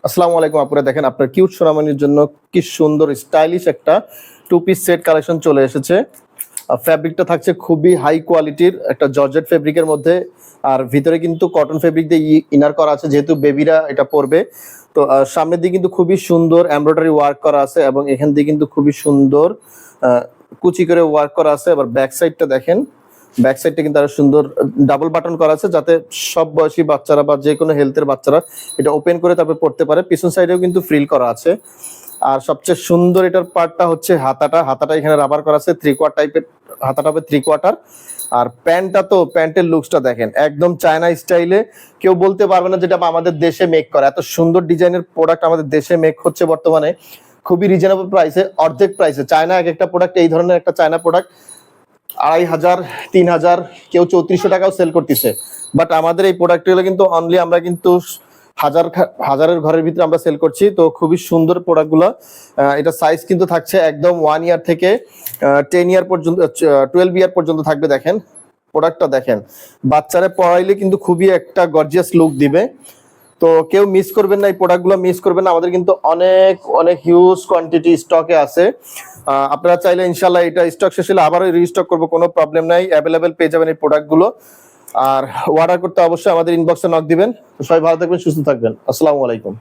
আসসালামু আলাইকুম আপুরা, দেখেন আপনার কিউট সোনামণির জন্য কি সুন্দর স্টাইলিশ একটা টু পিস সেট কালেকশন চলে এসেছে। ফ্যাব্রিকটা থাকছে খুবই হাই কোয়ালিটির একটা জর্জেট ফেব্রিকের মধ্যে, আর ভিতরে কিন্তু কটন ফেব্রিক দিয়ে ইনার করা আছে, যেহেতু বেবিরা এটা পরবে। তো সামনের দিকে কিন্তু খুবই সুন্দর এমব্রয়ডারি ওয়ার্ক করা আছে এবং এখান দিয়ে কিন্তু খুবই সুন্দর কুচি করে ওয়ার্ক করা আছে। আবার ব্যাক সাইডটা দেখেন, ব্যাক সাইডটা কিন্তু আরো সুন্দর ডাবল বাটন করা আছে, যাতে সব বয়সী বাচ্চারা বা যে কোনো হেলথের বাচ্চারা এটা ওপেন করে তারপর পড়তে পারে। পিছন সাইডেও কিন্তু ফ্রিল করা আছে। আর সবচেয়ে সুন্দর এটার পার্টটা হচ্ছে হাতাটা এখানে রাবার করা আছে, থ্রি কোয়ার্টার টাইপের হাতাটা হবে, থ্রি কোয়ার্টার। আর প্যান্টটা, তো প্যান্টের লুকসটা দেখেন একদম চায়না স্টাইলে, কেউ বলতে পারবে না যেটা আমাদের দেশে মেক করা। এত সুন্দর ডিজাইনের প্রোডাক্ট আমাদের দেশে মেক হচ্ছে বর্তমানে খুবই রিজনেবল প্রাইসে, অর্ধেক প্রাইসে। চায়না এক একটা প্রোডাক্ট, এই ধরনের একটা চায়না প্রোডাক্ট 2500, 3000, কেউ 3400 টাকাও সেল করতেছে। বাট আমাদের এই প্রোডাক্টগুলো কিন্তু অনলি আমরা কিন্তু হাজারের ঘরের ভিতরে আমরা সেল করছি। তো খুবই সুন্দর প্রোডাক্টগুলো। এটা সাইজ কিন্তু থাকছে একদম 1 ইয়ার থেকে 10 ইয়ার পর্যন্ত, 12 ইয়ার পর্যন্ত থাকবে। দেখেন প্রোডাক্টটা দেখেন, বাচ্চারা পরাইলে কিন্তু খুবই একটা গর্জিয়াস লুক দিবে। তো কেউ মিস করবেন না, এই প্রোডাক্টগুলো মিস করবেন না। আমাদের কিন্তু অনেক অনেক হিউজ কোয়ান্টিটি স্টকে আছে। আপনারা চাইলে ইনশাল্লাহ এটা স্টক শেষ হলে আবারও রিস্টক করবো, কোনো প্রবলেম নাই, অ্যাভেলেবেল পেয়ে যাবেন এই প্রোডাক্টগুলো। আর অর্ডার করতে অবশ্যই আমাদের ইনবক্সে নক দিবেন। তো সবাই ভালো থাকবেন, সুস্থ থাকবেন। আসসালামু আলাইকুম।